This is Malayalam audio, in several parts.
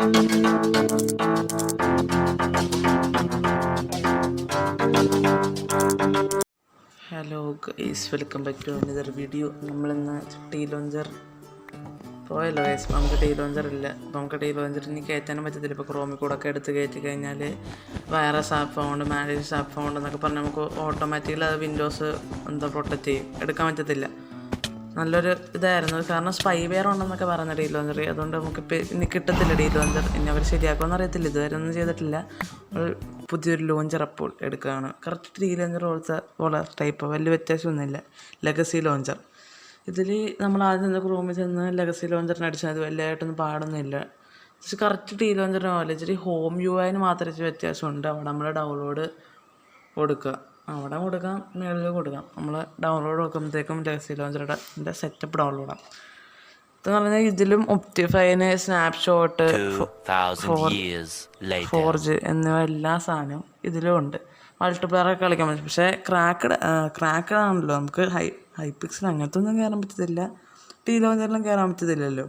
Hello guys, welcome back to another video. നമ്മളിന്ന് ടീ ലോഞ്ചർ പോയല്ലോ ഗൈസ്. നമുക്ക് ടീ ലോഞ്ചർ ഇല്ല. നമുക്ക് ടീ ലോഞ്ചർ ഇനി കയറ്റാനും പറ്റത്തില്ല. ഇപ്പോൾ ക്രോമിൽ കൂടെ ഒക്കെ എടുത്ത് കയറ്റി കഴിഞ്ഞാൽ virus app font, manage app font എന്നൊക്കെ പറഞ്ഞാൽ നമുക്ക് ഓട്ടോമാറ്റിക്കലി അത് വിൻഡോസ് പ്രൊട്ടക്റ്റ് ചെയ്യും, എടുക്കാൻ പറ്റത്തില്ല. നല്ലൊരു ഇതായിരുന്നു, കാരണം സ്പൈവെയർ ഉണ്ടെന്നൊക്കെ പറയുന്ന ഡീ ലോഞ്ചർ. അതുകൊണ്ട് നമുക്കിപ്പോൾ ഇനി കിട്ടത്തില്ല ഡീ ലോഞ്ചർ. ഇനി അവർ ശരിയാക്കുമെന്ന് അറിയത്തില്ല, ഇതുവരെ ഒന്നും ചെയ്തിട്ടില്ല. പുതിയൊരു ലോഞ്ചർ അപ്പോൾ എടുക്കുകയാണ്. കറക്റ്റ് ഡീ ലോഞ്ചർ പോലത്തെ ടൈപ്പ്, വലിയ വ്യത്യാസമൊന്നുമില്ല. Legacy launcher. ഇതിൽ നമ്മൾ ആദ്യം നിന്ന് ക്രോമിൽ ചെന്ന് ലെഗസി ലോഞ്ചറിന് അടിച്ചാൽ അത് വലിയതായിട്ടൊന്നും പാടൊന്നുമില്ല. പക്ഷെ കറക്റ്റ് ഡീ ലോഞ്ചറിന് പോലെ ഇച്ചിരി ഹോം യു ഐന് മാത്രം ഇച്ചിരി വ്യത്യാസമുണ്ട്. അവിടെ നമ്മൾ ഡൗൺലോഡ് കൊടുക്കുക, അവിടെ കൊടുക്കാം, മേളിൽ കൊടുക്കാം. നമ്മൾ ഡൗൺലോഡ് കൊടുക്കുമ്പോഴത്തേക്കും ലെഗസി ലോഞ്ചറിൻ്റെ സെറ്റപ്പ് ഡൗൺലോഡാം. ഇതെന്ന് പറഞ്ഞാൽ ഇതിലും ഒപ്റ്റിഫൈന്, സ്നാപ്ഷോട്ട്, 4G എന്നിവ എല്ലാ സാധനവും ഇതിലും ഉണ്ട്. മൾട്ടിപ്ലെയറൊക്കെ കളിക്കാൻ പറ്റും. പക്ഷേ ക്രാക്കഡ് ആണല്ലോ, നമുക്ക് ഹൈ പിക്സൽ അങ്ങനത്തെ ഒന്നും കയറാൻ പറ്റത്തില്ല. ടീ ലോഞ്ചറിലും കയറാൻ പറ്റത്തില്ലല്ലോ.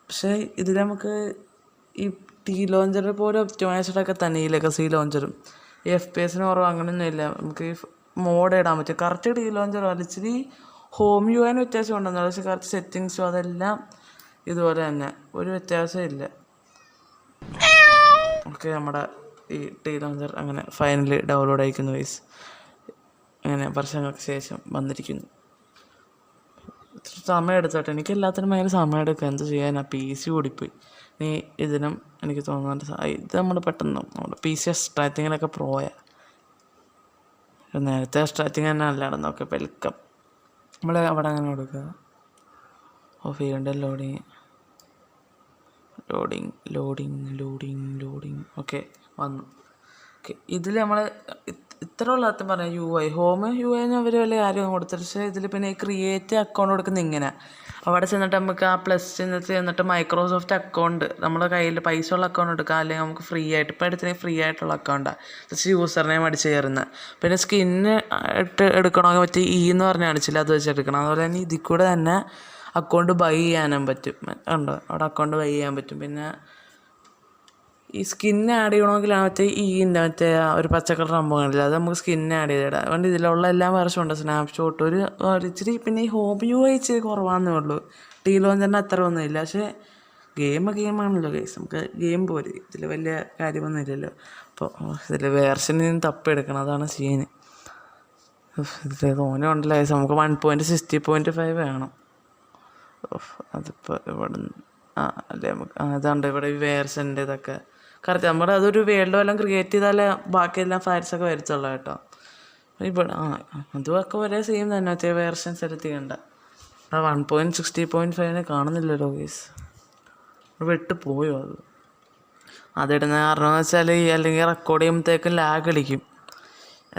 പക്ഷേ ഇതിൽ നമുക്ക് ഈ ടീ ലോഞ്ചർ പോലെ ഒപ്റ്റിമൈസ്ഡൊക്കെ തന്നെ ഈ ലെഗസി ലോഞ്ചറും. ഈ FPS കുറവ് അങ്ങനെയൊന്നുമില്ല. നമുക്ക് ഈ മോഡ് ഇടാൻ പറ്റും. കറക്റ്റ് ടീ ലോഞ്ചർ വലിച്ചിരി ഹോം യു ഐന് വ്യത്യാസം ഉണ്ടെന്നുള്ളത്. പക്ഷേ കറക്റ്റ് സെറ്റിങ്സും അതെല്ലാം ഇതുപോലെ തന്നെ, ഒരു വ്യത്യാസവും ഇല്ല. ഓക്കെ, നമ്മുടെ ഈ ടീ ലോഞ്ചർ അങ്ങനെ ഫൈനലി ഡൗൺലോഡ് അയക്കുന്നു വൈസ്. അങ്ങനെ വർഷങ്ങൾക്ക് ശേഷം വന്നിരിക്കുന്നു. സമയം എടുത്തോട്ടെ, എനിക്ക് എല്ലാത്തിനും ഭയങ്കര സമയം എടുക്കുക. എന്ത് ചെയ്യാനാ, PC ഓടിപ്പോയി. നീ ഇതിനും എനിക്ക് തോന്നുന്നുണ്ട് ഇത് നമ്മൾ പെട്ടെന്ന് നമ്മുടെ PC എക്സ്ട്രാക്റ്റിങ്ങിനൊക്കെ നേരത്തെ എക്സ്ട്രാക്റ്റിങ് തന്നെ അല്ലായിരുന്നു. Okay, welcome. നമ്മൾ അവിടെ അങ്ങനെ കൊടുക്കുക. ഫീൽഡ് ലോഡിങ് ഓക്കെ, വന്നു. ഓക്കെ, ഇതിൽ നമ്മൾ ഇത്ര ഉള്ളതും പറയാം ഹോം യു ഐന് അവർ വലിയ കാര്യം കൊടുത്തിട്ട്. പക്ഷേ ഇതിൽ പിന്നെ ക്രിയേറ്റ് അക്കൗണ്ട് കൊടുക്കുന്ന ഇങ്ങനെ അവിടെ ചെന്നിട്ട് നമുക്ക് ആ പ്ലസ് ചെന്നിട്ട് മൈക്രോസോഫ്റ്റ് അക്കൗണ്ട് നമ്മുടെ കയ്യിൽ പൈസ ഉള്ള അക്കൗണ്ട് എടുക്കാം, അല്ലെങ്കിൽ നമുക്ക് ഫ്രീ ആയിട്ട്. ഇപ്പോൾ എടുത്തിട്ടുണ്ടെങ്കിൽ ഫ്രീ ആയിട്ടുള്ള അക്കൗണ്ടാണ്, ജസ്റ്റ് യൂസർ നെയിം അടിച്ച് കയറുന്നത്. പിന്നെ സ്കിന്ന് എടുക്കണമെങ്കിൽ മറ്റേ എന്ന് പറഞ്ഞ് കാണിച്ചില്ല, അത് വെച്ച് എടുക്കണം. അതുപോലെ തന്നെ ഇതിൽ കൂടെ തന്നെ അക്കൗണ്ട് ബൈ ചെയ്യാനും പറ്റും. ഉണ്ടോ, അവിടെ അക്കൗണ്ട് ബൈ ചെയ്യാൻ പറ്റും. പിന്നെ ഈ സ്കിന്ന് ആഡ് ചെയ്യണമെങ്കിൽ മറ്റേ ഒരു പച്ചക്കളർ സംഭവം കാണില്ല, അത് നമുക്ക് സ്കിന്ന് ആഡ് ചെയ്തിടാം. അതുകൊണ്ട് ഇതിലുള്ള എല്ലാ വേർഷനും ഉണ്ട്. സ്നാപ്ഷോട്ട് ഒരു ഇച്ചിരി, പിന്നെ ഈ ഹോം യു ഐ ഇച്ചിരി കുറവാണെന്നേ ഉള്ളൂ. ടീ ലോഞ്ചറിന് അത്ര ഒന്നുമില്ല. പക്ഷേ ഗെയിമാണല്ലോ ഗെയ്സ്, നമുക്ക് ഗെയിം പോലെ ഇതിൽ വലിയ കാര്യമൊന്നും ഇല്ലല്ലോ. അപ്പോൾ ഇതിൽ വേർഷനിൽ നിന്ന് തപ്പെടുക്കണം, അതാണ് സീന്. ഇതിൽ തോനെ ഉണ്ടല്ലോ ഗെയ്സ്. നമുക്ക് 1.60.5 വേണം. അതിപ്പോൾ ഇവിടെ അല്ലേ നമുക്ക് അതുണ്ട്. ഇവിടെ ഈ വേർഷൻ്റെ ഇതൊക്കെ കറക്റ്റ് നമ്മുടെ അതൊരു വേൾഡ് വല്ലതും ക്രിയേറ്റ് ചെയ്താലേ ബാക്കിയെല്ലാം ഫയൽസൊക്കെ വരത്തുള്ളൂ കേട്ടോ. ഇവിടെ അതുമൊക്കെ ഒരേ സെയിം തന്നെ, മറ്റേ വേർഷൻ സെലക്ട് ചെയ്യണ്ട. 1.60.5 കാണുന്നില്ലല്ലോ ഗൈസ്, വിട്ട് പോയോ അത്. അതിടുന്ന കാരണം എന്ന് വെച്ചാൽ അല്ലെങ്കിൽ റെക്കോർഡ് ചെയ്യുമ്പോഴത്തേക്കും ലാഗ് അടിക്കും.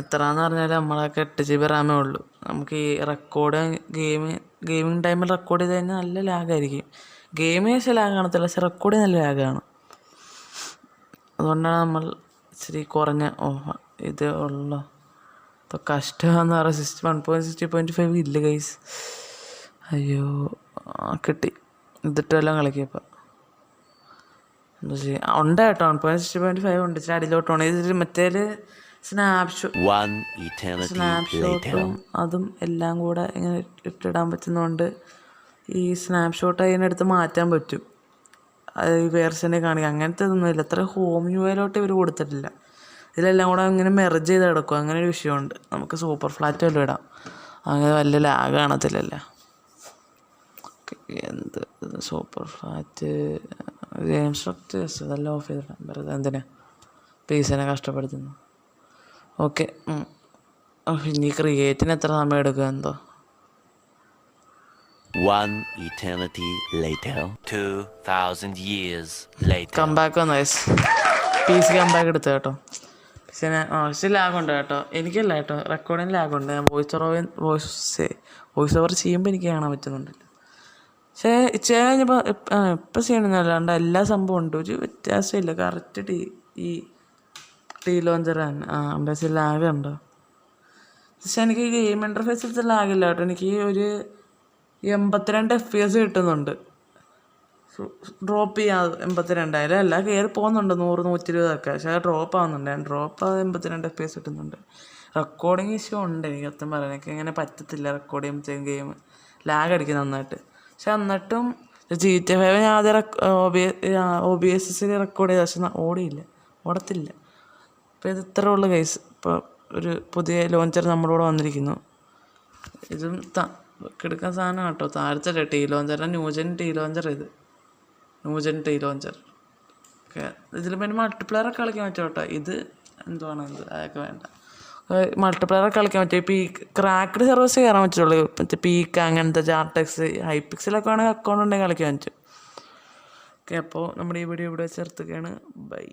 എത്രയെന്ന് പറഞ്ഞാൽ നമ്മളൊക്കെ 8GB റാമേ ഉള്ളൂ. നമുക്ക് ഈ ഗെയിമിങ് ടൈമിൽ റെക്കോർഡ് ചെയ്ത് കഴിഞ്ഞാൽ നല്ല ലാഗായിരിക്കും. ഗെയിമേ പക്ഷേ ലാഗ് കാണത്തില്ല, പക്ഷെ റെക്കോർഡ് നല്ല ലാഗാണ്. അതുകൊണ്ടാണ് നമ്മൾ ഇച്ചിരി കുറഞ്ഞ ഇത് ഉള്ളു. ഇപ്പോൾ കഷ്ടമാണെന്ന് പറയാം. 1.60.5 ഇല്ല ഗൈസ്. അയ്യോ, കിട്ടി. ഇതിട്ടെല്ലാം കളിക്കിയപ്പോൾ എന്താ ചെയ്യുക. ഉണ്ട് കേട്ടോ, 1.60.5 ഉണ്ട്. ഇച്ചിരി അടിയിലോട്ടാണ്. ഇതിൽ മറ്റേ സ്നാപ്ഷോട്ടും അതും എല്ലാം കൂടെ ഇങ്ങനെ ഇട്ടിടാൻ പറ്റുന്നതുകൊണ്ട് ഈ സ്നാപ്ഷോട്ട് അതിനടുത്ത് മാറ്റാൻ പറ്റും. അത് ഈ വേർഷനെ കാണിക്കുക, അങ്ങനത്തെ ഒന്നുമില്ല. അത്ര ഹോം യു ഐയിലോട്ട് ഇവർ കൊടുത്തിട്ടില്ല. ഇതിലെല്ലാം കൂടെ ഇങ്ങനെ മെർജ് ചെയ്ത് കിടക്കും, അങ്ങനെ ഒരു വിഷയമുണ്ട്. നമുക്ക് സൂപ്പർ ഫ്ലാറ്റ് വല്ലതും ഇടാം, അങ്ങനെ വലിയ ലാഗ് കാണത്തില്ലല്ലോ. എന്ത് സൂപ്പർ ഫ്ലാറ്റ് ഗെയിം സ്ട്രക്ചേഴ്സ് ഇതെല്ലാം ഓഫ് ചെയ്തിടാം, വെറുതെ എന്തിനാ പീസിനെ കഷ്ടപ്പെടുത്തുന്നു. ഓക്കെ, ഇനി ക്രിയേറ്റിന് എത്ര സമയം എടുക്കുക എന്തോ. 2,000 years later. കംബാക്ക് വന്നു ഗൈസ്. PC കംബാക്ക് എടുത്തു കേട്ടോ. പിന്നെ പക്ഷേ ലാഗുണ്ട് കേട്ടോ. എനിക്കല്ല കേട്ടോ, റെക്കോർഡിങ് ലാഗുണ്ട്. ഞാൻ വോയിസ് ഓവർ ചെയ്യുമ്പോൾ എനിക്ക് കാണാൻ പറ്റുന്നുണ്ടല്ലോ. പക്ഷേ ഇച്ചിരി കഴിഞ്ഞപ്പോൾ ഇപ്പം ചെയ്യണമെന്നല്ലാണ്ട് എല്ലാ സംഭവം ഉണ്ട്, ഒരു വ്യത്യാസമില്ല. കറക്റ്റ് ഈ ടീ ലോഞ്ചർ തന്നെ. പക്ഷേ ലാഗുണ്ടോ? പക്ഷെ എനിക്ക് ഗെയിം ഇൻ്റർഫേസിലത്തെ ലാഗില്ല കേട്ടോ. എനിക്ക് ഒരു 82 FPS കിട്ടുന്നുണ്ട്. ഡ്രോപ്പ് ചെയ്യാം 82 എല്ലാം കയറി പോകുന്നുണ്ട് 100-120 പക്ഷേ അത് ഡ്രോപ്പ് ആവുന്നുണ്ട്. ഡ്രോപ്പ് ആകും 82 FPS കിട്ടുന്നുണ്ട്. റെക്കോർഡിങ് ഇഷ്യൂ ഉണ്ട് എനിക്ക് സത്യം പറയാൻ. എനിക്ക് ഇങ്ങനെ പറ്റത്തില്ല റെക്കോർഡ് ചെയ്യുമ്പോഴത്തേക്കും ഗെയിം ലാഗ് അടിക്കും നന്നായിട്ട്. പക്ഷെ എന്നിട്ടും GTA 5 ഞാൻ ആദ്യം OBS റെക്കോർഡ് ചെയ്ത പക്ഷെ ഓടത്തില്ല. അപ്പോൾ ഇത് ഇത്രേ ഉള്ളൂ ഗൈസ്. ഇപ്പോൾ ഒരു പുതിയ ലോഞ്ചർ നമ്മുടെ കൂടെ വന്നിരിക്കുന്നു. ഇതും എടുക്കാൻ സാധനം കേട്ടോ. താഴത്തെ ടീ ലോഞ്ചറിൻ്റെ ന്യൂജൻ ടീ ലോഞ്ചർ ഓക്കെ. ഇതിൽ പിന്നെ മൾട്ടിപ്ലെയറൊക്കെ കളിക്കാൻ പറ്റും കേട്ടോ. ഇത് എന്തുവാണ് അതൊക്കെ വേണ്ട. മൾട്ടിപ്ലെയറൊക്കെ കളിക്കാൻ പറ്റും. ക്രാക്ക്ഡ് സർവീസ് കയറാൻ പറ്റുള്ളൂ. മറ്റേ പീക്ക് അങ്ങനത്തെ ജാർടെക്സ് ഹൈപിക്സലൊക്കെ വേണമെങ്കിൽ അക്കൗണ്ട് ഉണ്ടെങ്കിൽ കളിക്കാൻ പറ്റും. ഓക്കെ, അപ്പോൾ നമ്മുടെ ഈ വീഡിയോ ഇവിടെ ചേർത്തുകയാണ്. ബൈ.